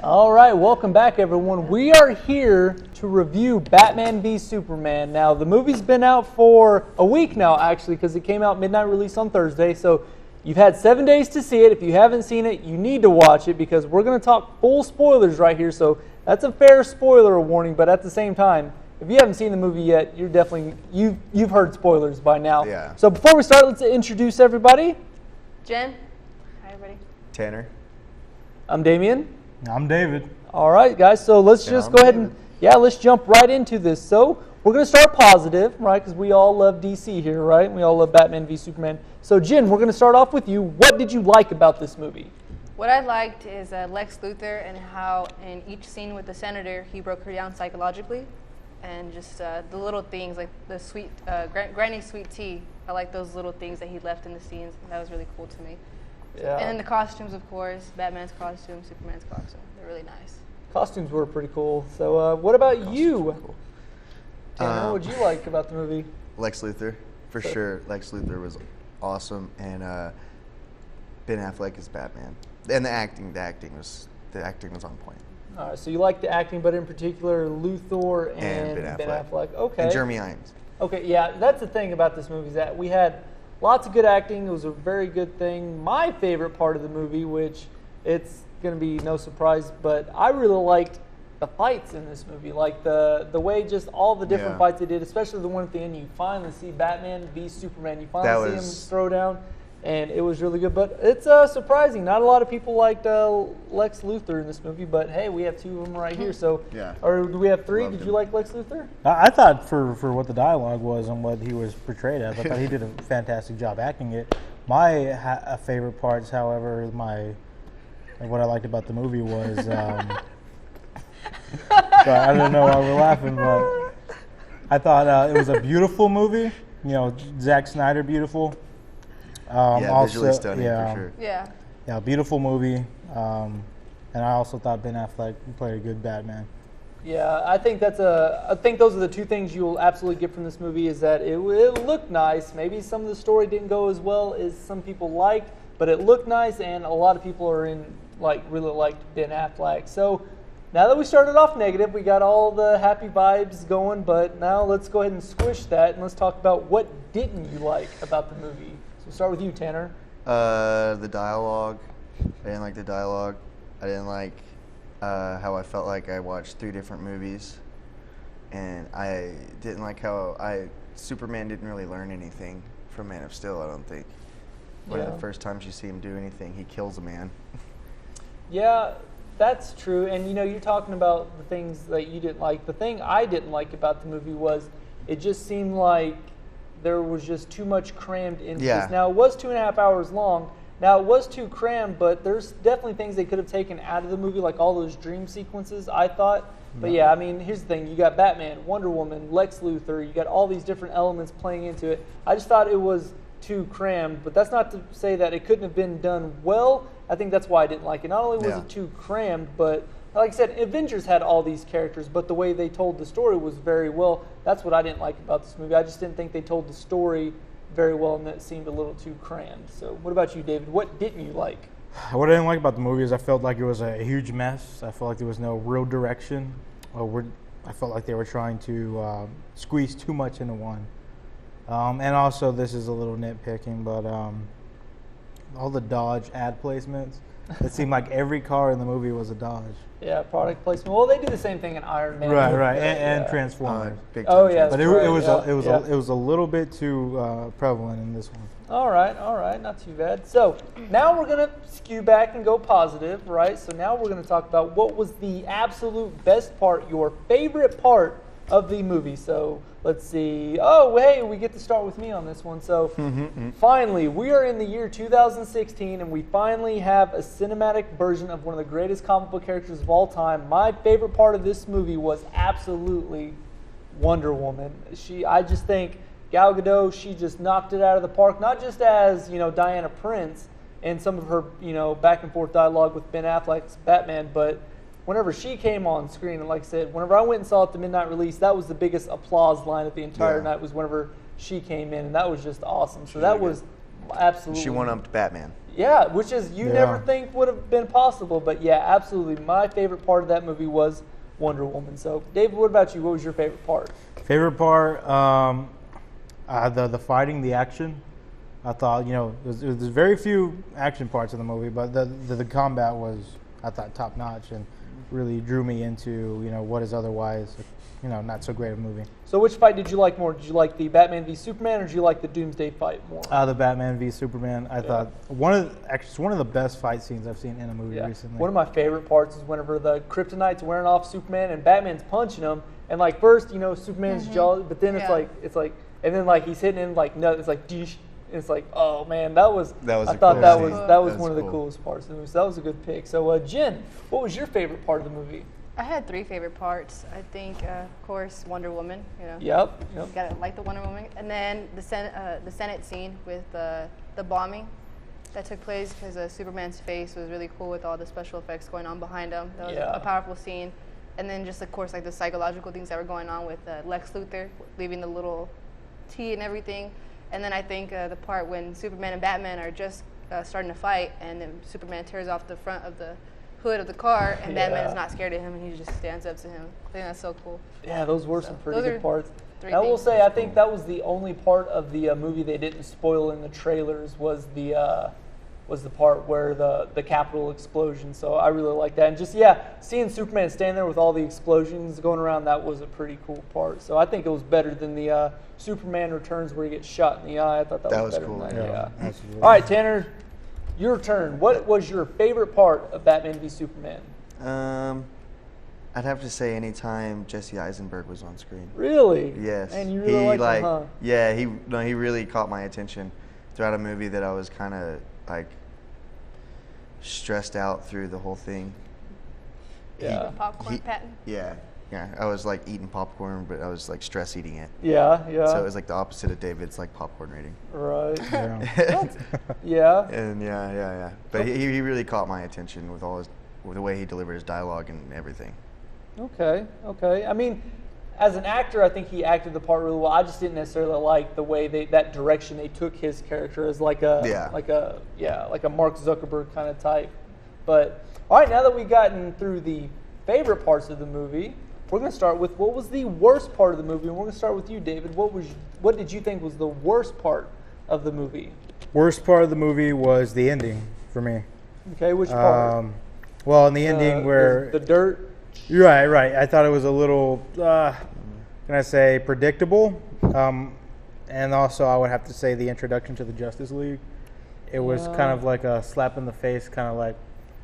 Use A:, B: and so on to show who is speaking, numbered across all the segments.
A: All right, welcome back, everyone. We are here to review Batman v Superman. Now, the movie's been out for a week now, actually, because it came out midnight release on Thursday. So you've had 7 days to see it. If you haven't seen it, you need to watch it because we're going to talk full spoilers right here. So that's a fair spoiler warning, but at the same time, if you haven't seen the movie yet, you're definitely you've heard spoilers by now.
B: Yeah.
A: So before we start, let's introduce everybody.
C: Jen. Hi, everybody.
B: Tanner.
A: I'm Damien.
D: I'm David.
A: All right, guys, so let's
B: Yeah,
A: just
B: I'm
A: go ahead
B: David.
A: and, let's jump right into this. So we're going to start positive, right, because we all love DC here, right? We all love Batman v Superman. So, Jen, we're going to start off with you. What did you like about this movie?
C: What I liked is Lex Luthor and how in each scene with the senator, he broke her down psychologically. And just the little things like the sweet, Granny's sweet tea. I like those little things that he left in the scenes. That was really cool to me.
A: Yeah.
C: And then the costumes, of course, Batman's costume, Superman's costume. They're really nice.
A: Costumes were pretty cool. So what about you?
B: Cool.
A: Tanner, what did you like about the movie?
B: Lex Luthor, for sure. Lex Luthor was awesome, and Ben Affleck is Batman. And the acting was on point.
A: All right, so you liked the acting, but in particular, Luthor and Ben Affleck. Okay.
B: And Jeremy Irons.
A: Okay, yeah, that's the thing about this movie is that we had lots of good acting. It was a very good thing. My favorite part of the movie, which it's going to be no surprise, but I really liked the fights in this movie. Like the way just all the different fights they did, especially the one at the end. You finally see Batman v Superman. You finally see him throw down, and it was really good. But it's surprising. Not a lot of people liked Lex Luthor in this movie, but hey, we have two of them right here. So, or do we have three?
B: Loved
A: Did
B: him.
A: you like Lex Luthor?
D: I thought for what the dialogue was and what he was portrayed as, I thought he did a fantastic job acting it. My favorite parts, however, what I liked about the movie was, so I don't know why we're laughing, but I thought it was a beautiful movie. You know, Zack Snyder, beautiful.
B: Visually stunning for sure.
C: Yeah.
D: Yeah, beautiful movie. And I also thought Ben Affleck played a good Batman.
A: Yeah, I think those are the two things you'll absolutely get from this movie is that it looked nice. Maybe some of the story didn't go as well as some people liked, but it looked nice, and a lot of people really liked Ben Affleck. So now that we started off negative, we got all the happy vibes going, but now let's go ahead and squish that, and let's talk about what didn't you like about the movie. So we'll start with you, Tanner.
B: The dialogue. I didn't like the dialogue. I didn't like how I felt like I watched 3 different movies. And I didn't like how Superman didn't really learn anything from Man of Steel, I don't think. One of the first times you see him do anything, he kills a man.
A: Yeah, that's true. And you're talking about the things that you didn't like. The thing I didn't like about the movie was it just seemed like there was just too much crammed into this. Now, it was 2.5 hours long. Now, it was too crammed, but there's definitely things they could have taken out of the movie, like all those dream sequences, I thought. But yeah, I mean, here's the thing. You got Batman, Wonder Woman, Lex Luthor. You got all these different elements playing into it. I just thought it was too crammed, but that's not to say that it couldn't have been done well. I think that's why I didn't like it. Not only was it too crammed, but like I said, Avengers had all these characters, but the way they told the story was very well. That's what I didn't like about this movie. I just didn't think they told the story very well, and it seemed a little too crammed. So what about you, David? What didn't you like?
D: What I didn't like about the movie is I felt like it was a huge mess. I felt like there was no real direction. I felt like they were trying to squeeze too much into one. And also, this is a little nitpicking, but all the Dodge ad placements, it seemed like every car in the movie was a Dodge.
A: Yeah, product placement. Well, they do the same thing in Iron Man.
D: Right, and Transformers.
B: Big
A: Oh
B: time
A: yeah,
D: But
A: that's
D: it
A: right.
D: was a little bit too prevalent in this one.
A: All right, not too bad. So now we're going to skew back and go positive, right? So now we're going to talk about what was the absolute best part, your favorite part of the movie. So let's see. Oh, hey, we get to start with me on this one. So finally, we are in the year 2016, and we finally have a cinematic version of one of the greatest comic book characters of all time. My favorite part of this movie was absolutely Wonder Woman. I just think Gal Gadot, she just knocked it out of the park, not just as, Diana Prince and some of her, back and forth dialogue with Ben Affleck's Batman, but whenever she came on screen, and like I said, whenever I went and saw it the midnight release, that was the biggest applause line of the entire night was whenever she came in, and that was just awesome. So that was absolutely.
B: She one-upped Batman.
A: Yeah, which is you
D: Yeah.
A: never think would have been possible, but yeah, absolutely. My favorite part of that movie was Wonder Woman. So, David, what about you? What was your favorite part?
D: Favorite part, the fighting, the action. I thought, there's very few action parts of the movie, but the combat was, I thought, top notch and really drew me into, what is otherwise, not so great a movie.
A: So, which fight did you like more? Did you like the Batman v Superman, or did you like the Doomsday fight more?
D: The Batman v Superman, I thought it's one of the best fight scenes I've seen in a movie recently.
A: One of my favorite parts is whenever the Kryptonite's wearing off Superman and Batman's punching him, and like first, Superman's jolly, but then it's like, and then like he's hitting him like no, it's like deesh. It's like, oh man, I thought that was one of the coolest parts of the movie. So that was a good pick. So, Jen, what was your favorite part of the movie?
C: I had 3 favorite parts. I think, of course, Wonder Woman.
A: Yep.
C: You gotta like the Wonder Woman, and then the Senate scene with the bombing that took place because Superman's face was really cool with all the special effects going on behind him. That was a powerful scene, and then just of course like the psychological things that were going on with Lex Luthor leaving the little T and everything. And then I think the part when Superman and Batman are just starting to fight, and then Superman tears off the front of the hood of the car, and Batman is not scared of him, and he just stands up to him. I think that's so cool.
A: Yeah, those were some pretty good parts.
C: Three
A: I will
C: things.
A: say, I think that was the only part of the movie they didn't spoil in the trailers was the part where the Capitol explosion. So I really like that. And just, seeing Superman stand there with all the explosions going around, that was a pretty cool part. So I think it was better than the Superman Returns where he gets shot in the eye. I thought that was better
B: cool.
A: than that. Yeah.
D: Absolutely.
A: All right, Tanner, your turn. What was your favorite part of Batman v Superman?
B: I'd have to say anytime Jesse Eisenberg was on screen.
A: Really?
B: Yes.
A: And you really liked him, huh?
B: Yeah, he really caught my attention throughout a movie that I was kind of like stressed out through the whole thing.
A: Yeah.
C: Popcorn Patton.
B: Yeah. I was like eating popcorn, but I was like stress eating it.
A: Yeah.
B: So it was like the opposite of David's like popcorn rating.
A: Right.
D: Yeah.
A: Yeah.
B: And yeah. But he really caught my attention with with the way he delivered his dialogue and everything.
A: Okay. I mean, as an actor, I think he acted the part really well. I just didn't necessarily like the way that direction they took his character as like a Mark Zuckerberg kind of type. But all right, now that we've gotten through the favorite parts of the movie, we're going to start with what was the worst part of the movie, and we're going to start with you, David. What did you think was the worst part of the movie?
D: Worst part of the movie was the ending for me.
A: Okay, which part?
D: Well, in the ending where
A: the dirt.
D: Right. I thought it was a little, can I say, predictable. And also, I would have to say the introduction to the Justice League. It was kind of like a slap in the face, kind of like,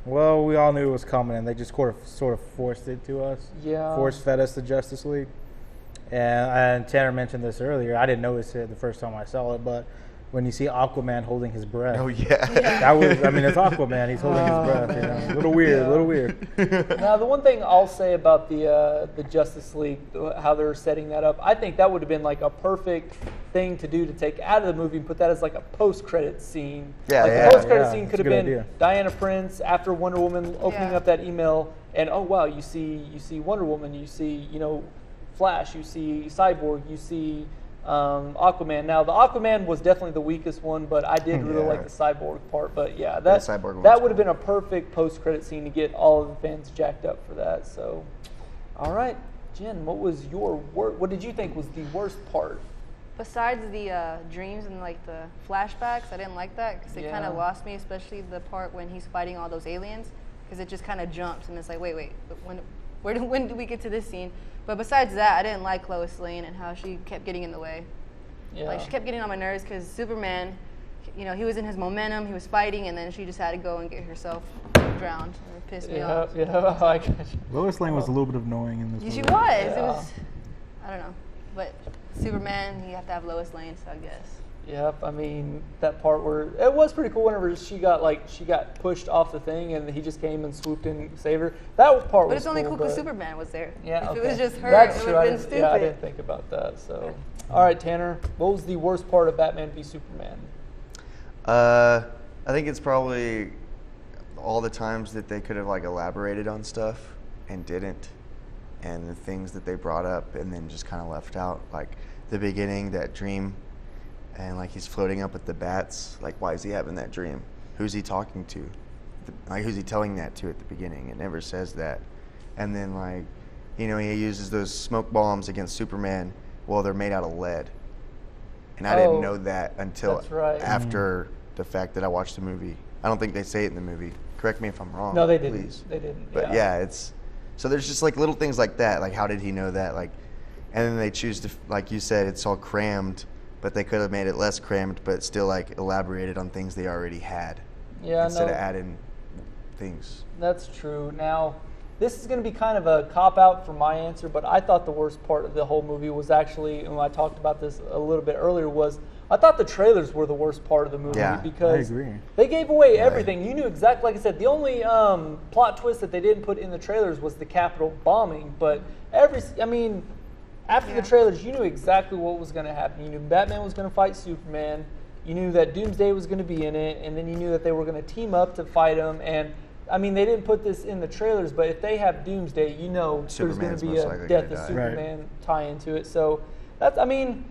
D: well, we all knew it was coming, and they just sort of forced it to us.
A: Yeah.
D: Force-fed us the Justice League. And Tanner mentioned this earlier. I didn't notice it the first time I saw it, but when you see Aquaman holding his breath.
B: Oh, yeah.
D: That was, it's Aquaman. He's holding his breath. A little weird.
A: Now, the one thing I'll say about the Justice League, how they're setting that up, I think that would have been like a perfect thing to do to take out of the movie and put that as like a post-credit scene. The post-credit scene could have been
D: idea.
A: Diana Prince after Wonder Woman opening up that email, and oh wow, you see Wonder Woman, you see Flash, you see Cyborg, you see Aquaman. Now, the Aquaman was definitely the weakest one, but I did really like the Cyborg part. But yeah, that would have been a perfect post-credit scene to get all of the fans jacked up for that. So, all right, Jen, what was your what did you think was the worst part?
C: Besides the dreams and like the flashbacks, I didn't like that because it kind of lost me, especially the part when he's fighting all those aliens, because it just kind of jumps and it's like, wait, but when do we get to this scene? But besides that, I didn't like Lois Lane and how she kept getting in the way.
A: Yeah.
C: Like she kept getting on my nerves because Superman, he was in his momentum, he was fighting, and then she just had to go and get herself drowned. It pissed me off.
A: Yeah, I got you.
D: Lois Lane was a little bit annoying in this movie.
C: She was. It was. I don't know, but Superman, you have to have Lois Lane, so I guess.
A: Yep, I mean that part where it was pretty cool whenever she got pushed off the thing and he just came and swooped in and saved her. That part was cool.
C: But it's only cool because Superman was there.
A: Yeah,
C: if it was just her,
A: That's
C: it
A: true.
C: would have been stupid.
A: Yeah, I didn't think about that. So, all right, Tanner, what was the worst part of Batman v Superman?
B: I think it's probably all the times that they could have like elaborated on stuff and didn't, and the things that they brought up and then just kind of left out, like the beginning, that dream. And like he's floating up with the bats. Like, why is he having that dream? who's he talking to? Like, who's he telling that to at the beginning? It never says that. And then, like, you know, he uses those smoke bombs against Superman. Well, they're made out of lead. And I didn't know that until
A: that's right.
B: after the fact that I watched the movie. I don't think they say it in the movie. Correct me if I'm wrong.
A: No, they didn't.
B: Please.
A: They didn't.
B: But yeah, it's so there's just like little things like that. Like, how did he know that? Like, and then they choose to, like you said, it's all crammed, but they could have made it less crammed, but still like elaborated on things they already had.
A: Yeah,
B: Instead
A: no,
B: of adding things.
A: that's true. Now, this is going to be kind of a cop-out for my answer, but I thought the worst part of the whole movie was actually, and I talked about this a little bit earlier, was I thought the trailers were the worst part of the movie
B: Yeah,
A: because
D: I agree.
A: they gave away
B: Right.
A: everything. You knew exactly, like I said, the only plot twist that they didn't put in the trailers was the Capitol bombing, but after
C: Yeah.
A: the trailers, you knew exactly what was going to happen. You knew Batman was going to fight Superman. You knew that Doomsday was going to be in it, and then you knew that they were going to team up to fight him. And I mean, they didn't put this in the trailers, but if they have Doomsday, you know there's going
B: Superman's
A: to be
B: most
A: a
B: likely
A: Death
B: gonna
A: of
B: die.
D: Right.
A: Superman tie into it. So that's, I mean,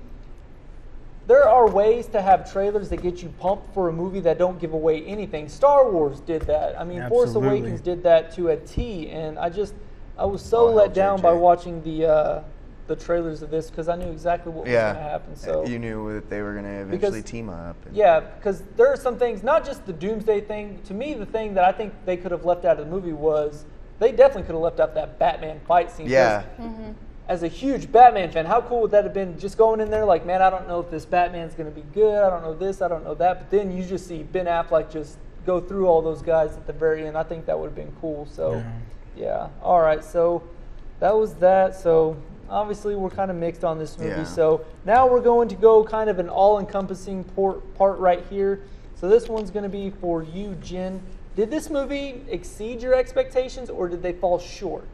A: there are ways to have trailers that get you pumped for a movie that don't give away anything. Star Wars did that. I mean, Force
D: Absolutely.
A: Awakens did that to a T, and I was so
B: Oh,
A: let down by
B: LJJ.
A: watching the trailers of this because I knew exactly what was going to happen. So
B: you knew that they were going to eventually
A: Because-
B: team up. And
A: yeah, because there are some things, not just the Doomsday thing. To me, the thing that I think they could have left out of the movie was they definitely could have left out that Batman fight scene. 'cause
B: Yeah.
A: As a huge Batman fan, how cool would that have been? Just going in there like, man, I don't know if this Batman's going to be good. I don't know this. I don't know that. But then you just see Ben Affleck just go through all those guys at the very end. I think that would have been cool. So, yeah. All right. So that was that. So obviously we're kind of mixed on this movie.
B: Yeah.
A: So now we're going to go kind of an all-encompassing part right here. So this one's going to be for you, Jen. Did this movie exceed your expectations or did they fall short?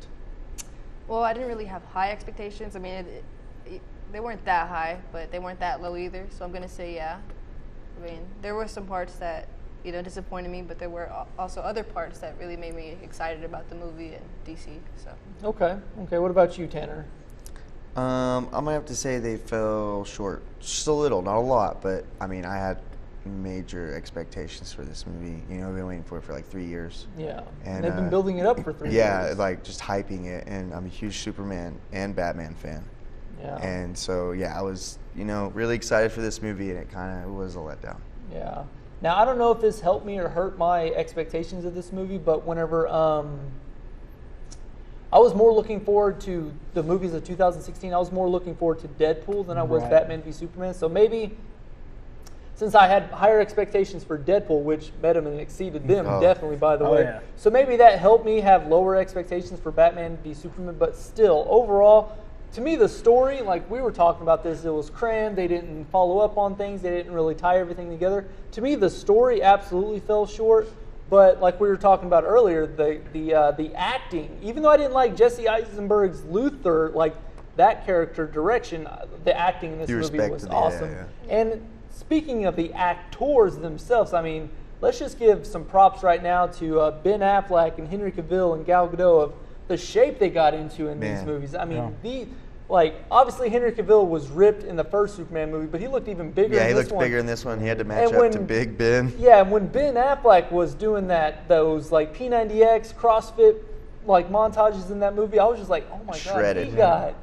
C: Well, I didn't really have high expectations. I mean, they weren't that high, but they weren't that low either. So I'm gonna say yeah. I mean, there were some parts that disappointed me, but there were also other parts that really made me excited about the movie and DC. So
A: Okay. What about you, Tanner?
B: I'm gonna have to say they fell short, just a little, not a lot, but I mean, I had major expectations for this movie. You know, I've been waiting for it for like 3 years.
A: Yeah.
B: And,
A: they've been building it up for 3
B: Yeah,
A: years.
B: like just hyping it, and I'm a huge Superman and Batman fan,
A: Yeah.
B: and so yeah, I was really excited for this movie, and it kind of was a letdown.
A: Yeah. Now I don't know if this helped me or hurt my expectations of this movie, but whenever I was more looking forward to the movies of 2016. I was more looking forward to Deadpool than I was
D: Right.
A: Batman v Superman. So maybe since I had higher expectations for Deadpool, which met them and exceeded them,
B: Oh.
A: definitely, by the
D: Oh,
A: way.
D: yeah.
A: So maybe that helped me have lower expectations for Batman v Superman. But still, overall, to me, the story, like we were talking about this, it was crammed. They didn't follow up on things. They didn't really tie everything together. To me, the story absolutely fell short. But like we were talking about earlier, the acting, even though I didn't like Jesse Eisenberg's Luthor, like that character direction, the acting in this
B: You
A: movie was
B: respected it,
A: awesome.
B: yeah.
A: And speaking of the actors themselves, I mean, let's just give some props right now to Ben Affleck and Henry Cavill and Gal Gadot of the shape they got into in these
B: Man.
A: movies. I mean,
D: Yeah.
A: obviously Henry Cavill was ripped in the first Superman movie, but he looked even bigger
B: Yeah,
A: in
B: he
A: this
B: looked
A: one.
B: bigger in this one. He had to match
A: And
B: up
A: when-
B: to Big Ben.
A: Yeah, and when Ben Affleck was doing those like P90X CrossFit like montages in that movie, I was just like, oh my
B: Shredded.
A: god, he got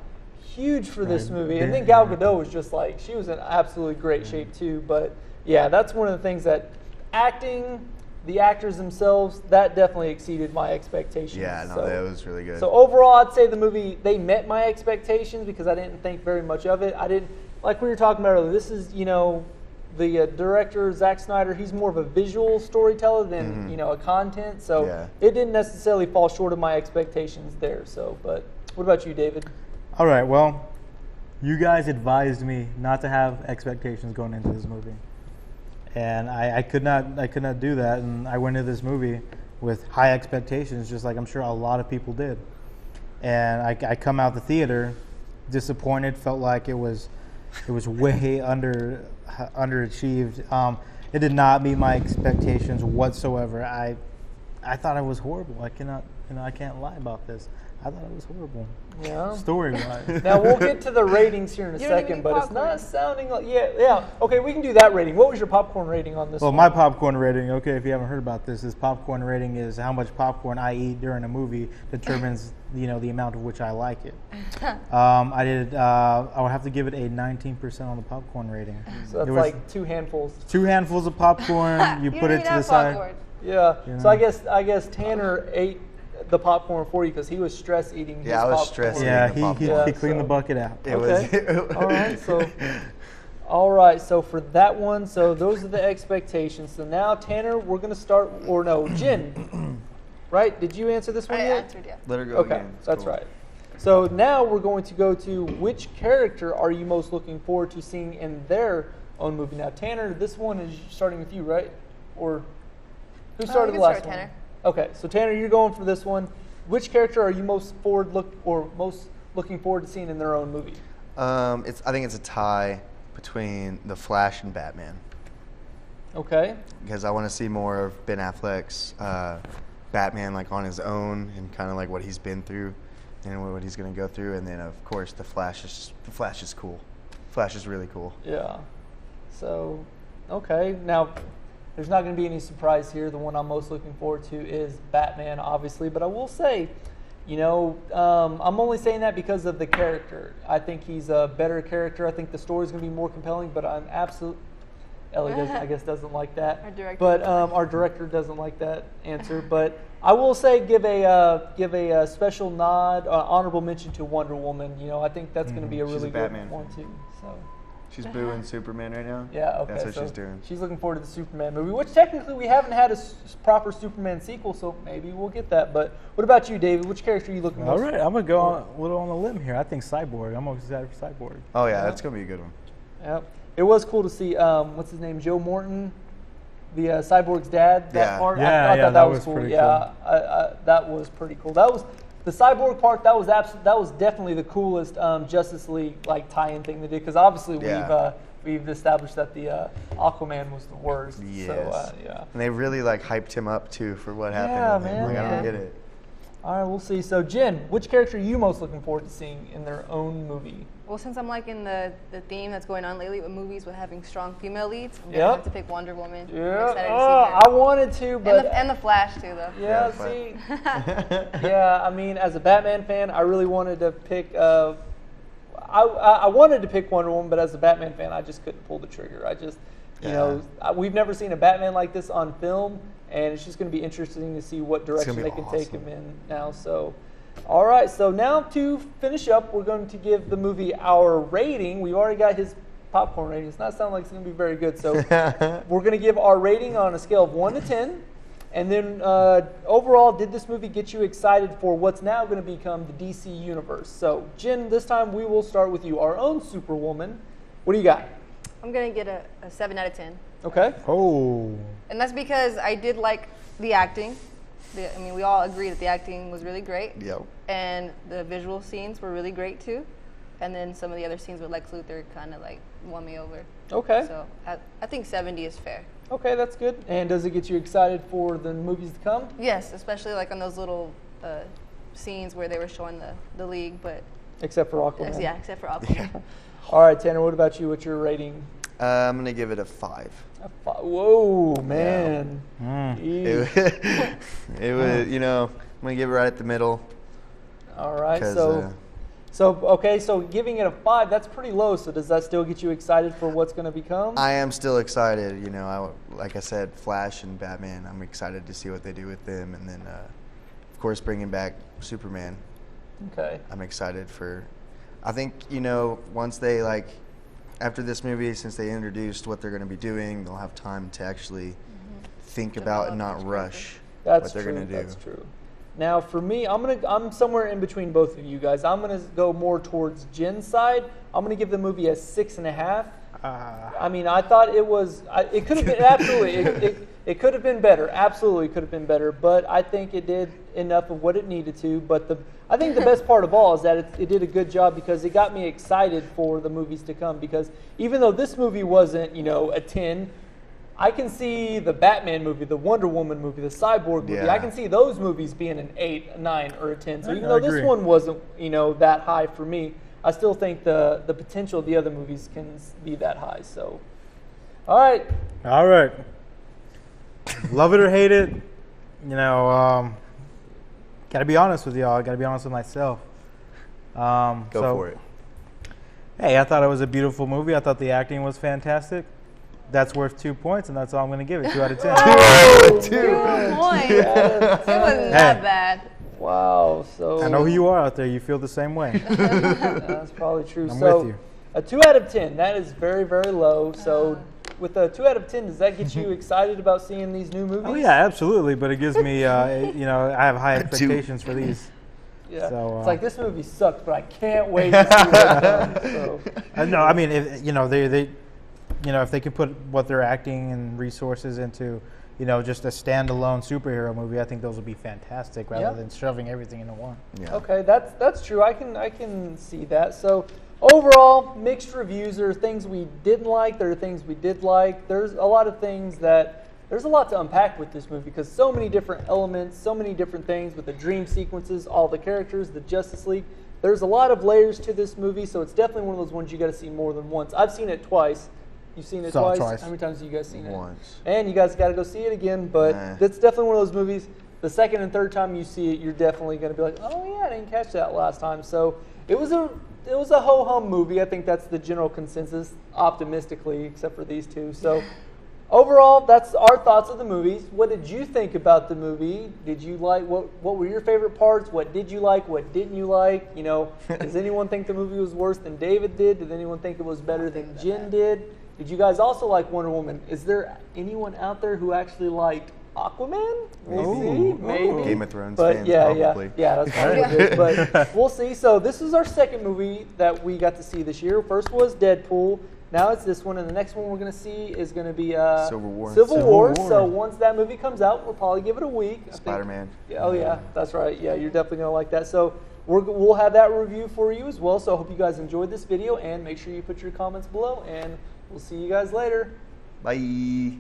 A: huge for this
D: Right.
A: movie. And then Gal Gadot was just like, she was in absolutely great shape too. But yeah, that's one of the things that acting, the actors themselves, that definitely exceeded my expectations.
B: Yeah, no,
A: So-
B: that was really good.
A: so overall, I'd say the movie, they met my expectations because I didn't think very much of it. I didn't, like we were talking about earlier, this is, the director, Zack Snyder, he's more of a visual storyteller than, a content. So
B: Yeah.
A: it didn't necessarily fall short of my expectations there. So, but what about you, David?
D: All right, well, you guys advised me not to have expectations going into this movie, and I could not do that, and I went into this movie with high expectations, just like I'm sure a lot of people did, and I come out the theater disappointed, felt like it was way underachieved. It did not meet my expectations whatsoever. I I thought it was horrible. I cannot, I can't lie about this. I thought it was horrible.
A: Yeah.
D: Story-wise.
A: Now we'll get to the ratings here in a
C: You don't even
A: second,
C: eat
A: but it's
C: popcorn.
A: not sounding like yeah. Okay, we can do that rating. What was your popcorn rating on this
D: Well,
A: one?
D: my popcorn rating, okay, if you haven't heard about this popcorn rating is how much popcorn I eat during a movie determines, the amount of which I like it. I would have to give it a 19% on the popcorn rating.
A: So that's
D: It was
A: like 2 handfuls.
D: 2 handfuls of popcorn, you
C: You
D: put
C: don't
D: it
C: even
D: to the
C: have
D: side.
C: popcorn.
A: Yeah.
D: You
A: So
D: know.
A: I guess Tanner ate the popcorn for you because he was stress eating.
B: Yeah,
A: his
B: I was
A: popcorn.
B: stress
D: Yeah,
B: eating the
D: he
B: popcorn.
D: cleaned the
A: so-
D: bucket out.
B: It
A: Okay.
B: was.
A: All right. So for that one, so those are the expectations. So now Tanner, we're gonna start, or no, Jin. Right? Did you answer this one
C: I
A: yet?
C: answered, yeah.
B: Let her go
A: Okay,
B: again. It's
A: that's
B: cool.
A: right. So now we're going to go to which character are you most looking forward to seeing in their own movie? Now, Tanner, this one is starting with you, right? Or who started
C: you
A: the
C: can
A: last
C: start,
A: one?
C: Tanner.
A: Okay, so Tanner, you're going for this one. Which character are you most looking forward to seeing in their own movie?
B: I think it's a tie between The Flash and Batman
A: Okay.
B: because I want to see more of Ben Affleck's Batman like on his own and kind of like what he's been through and what he's going to go through, and then of course the Flash is cool. Flash is really cool.
A: Yeah. So, okay. Now, there's not going to be any surprise here. The one I'm most looking forward to is Batman, obviously. But I will say, I'm only saying that because of the character. I think he's a better character. I think the story's going to be more compelling. But I'm absolutely. Ellie I guess doesn't like that.
C: Our director
A: but
C: doesn't like
A: our director doesn't like that answer. But I will say give a special nod, honorable mention to Wonder Woman. I think that's going to be a
B: She's a
A: really
B: Batman
A: good one
B: fan.
A: too. So.
B: She's booing Superman right now.
A: Yeah, okay.
B: That's what
A: so
B: she's doing.
A: She's looking forward to the Superman movie, which technically we haven't had a proper Superman sequel, so maybe we'll get that. But what about you, David? Which character are you looking
D: All
A: most
D: right, I'm going to go a little on a limb here. I think Cyborg. I'm excited for Cyborg.
B: Oh yeah, that's gonna be a good one.
A: Yeah. It was cool to see, what's his name, Joe Morton, the Cyborg's dad, that
B: Yeah.
A: part.
D: Yeah,
A: I
D: yeah,
A: thought
D: that
A: that was
D: was
A: cool.
D: pretty
A: Yeah, that was pretty cool. That was the Cyborg part. That was definitely the coolest Justice League like tie-in thing they did, because obviously
B: Yeah.
A: we've established that the Aquaman was the worst.
B: Yes.
A: So yeah.
B: And they really like hyped him up too for what happened.
A: Yeah,
B: with him.
A: man.
B: Like, I
C: Yeah.
B: don't get it.
A: All right, we'll see. So Jen, which character are you most looking forward to seeing in their own movie?
C: Well, since I'm liking the theme that's going on lately with movies with having strong female leads, I'm
A: Yep.
C: gonna have to pick Wonder Woman. I'm
A: Yeah.
C: excited to
A: Oh,
C: see her.
A: I wanted to, but
C: and the Flash too, though.
A: yeah,
B: Yeah,
A: see, yeah. I mean, as a Batman fan, I really wanted to pick. I wanted to pick Wonder Woman, but as a Batman fan, I just couldn't pull the trigger. I just, we've never seen a Batman like this on film, and it's just going to be interesting to see what direction
B: be
A: they can take
B: awesome.
A: him in now. So, all right. So now to finish up, we're going to give the movie our rating. We've already got his popcorn rating. It's not sounding like it's going to be very good. So we're going to give our rating on a scale of 1 to 10. And then overall, did this movie get you excited for what's now going to become the DC universe? So, Jen, this time we will start with you, our own Superwoman. What do you got?
C: I'm gonna get a 7 out of 10,
A: Okay.
D: Oh.
C: and that's because I did like the acting. We all agree that the acting was really great,
B: Yep.
C: and the visual scenes were really great too. And then some of the other scenes with Lex Luthor kind of like won me over.
A: Okay.
C: So I think 70 is fair.
A: Okay, that's good. And does it get you excited for the movies to come?
C: Yes, especially like on those little scenes where they were showing the league, but
A: Except for Aquaman.
C: yeah, except for Aquaman.
A: All right, Tanner, what about you? What's your rating?
B: I'm gonna give it a 5.
A: Whoa, man.
D: Mm.
B: It,
A: Eesh.
B: it was, I'm gonna give it right at the middle.
A: All right,
B: 'cause,
A: so giving it a 5, that's pretty low. So does that still get you excited for what's going to become?
B: I am still excited. Like I said, Flash and Batman. I'm excited to see what they do with them, and then, of course, bringing back Superman.
A: Okay.
B: I'm excited for. I think once they after this movie, since they introduced what they're going to be doing, they'll have time to actually think about and not
C: Develop each
B: rush
A: That's
B: what they're
A: true.
B: going to do.
A: That's true. Now, for me, I'm somewhere in between both of you guys. I'm gonna go more towards Jen's side. I'm gonna give the movie a 6.5. I mean, I thought it was. It could have been absolutely. It could have been better. Absolutely, could have been better. But I think it did enough of what it needed to. But I think the best part of all is that it did a good job because it got me excited for the movies to come. Because even though this movie wasn't, a 10. I can see the Batman movie, the Wonder Woman movie, the Cyborg movie.
B: Yeah.
A: I can see those movies being an 8, a 9, or a 10. So
D: I
A: even though
D: agree.
A: this one wasn't, that high for me, I still think the potential of the other movies can be that high. So, all right.
D: All right. Love it or hate it, gotta be honest with y'all. Gotta be honest with myself.
B: Go for it.
D: Hey, I thought it was a beautiful movie. I thought the acting was fantastic. That's worth 2 points, and that's all I'm going to give it. 2 out of 10.
C: Good point. It wasn't that bad.
A: Wow. So
D: I know who you are out there. You feel the same way.
A: that's probably true.
D: I'm
A: so
D: with you.
A: a 2 out of 10. That is very, very low. So with a 2 out of 10, does that get you excited about seeing these new movies?
D: Oh yeah, absolutely. But it gives me, I have high expectations for these.
A: Yeah.
D: So,
A: it's like this movie sucks, but I can't wait to see what's done. So.
D: No, I mean, if, they if they could put what they're acting and resources into, just a standalone superhero movie, I think those would be fantastic rather than shoving everything into one.
B: Yeah.
A: Okay, that's true. I can see that. So overall, mixed reviews. There are things we didn't like. There are things we did like. There's a lot of things there's a lot to unpack with this movie because so many different elements, so many different things with the dream sequences, all the characters, the Justice League. There's a lot of layers to this movie, so it's definitely one of those ones you got to see more than once. I've seen it twice. You've seen it
D: Saw it
A: twice?
D: twice.
A: How many times have you guys seen it?
B: Once.
A: And you guys got to go see it again, but it's definitely one of those movies. The second and third time you see it, you're definitely going to be like, oh yeah, I didn't catch that last time. So it was a ho-hum movie. I think that's the general consensus, optimistically, except for these two. So overall, that's our thoughts of the movies. What did you think about the movie? Did you like what were your favorite parts? What did you like? What didn't you like? Does anyone think the movie was worse than David did? Did anyone think it was better than Jen did? Did you guys also like Wonder Woman? Is there anyone out there who actually liked Aquaman? We'll see, maybe.
B: Game of Thrones
A: But
B: fans,
A: yeah,
B: probably.
A: yeah, that's probably what it is. But we'll see. So this is our second movie that we got to see this year. First was Deadpool. Now it's this one, and the next one we're going to see is going to be
B: Civil War.
A: Civil War.
D: War.
A: So once that movie comes out, we'll probably give it a week. I think.
B: Spider-Man.
A: Yeah, oh yeah, that's right. Yeah, you're definitely going to like that. So we'll have that review for you as well. So I hope you guys enjoyed this video, and make sure you put your comments below, and we'll see you guys later.
B: Bye.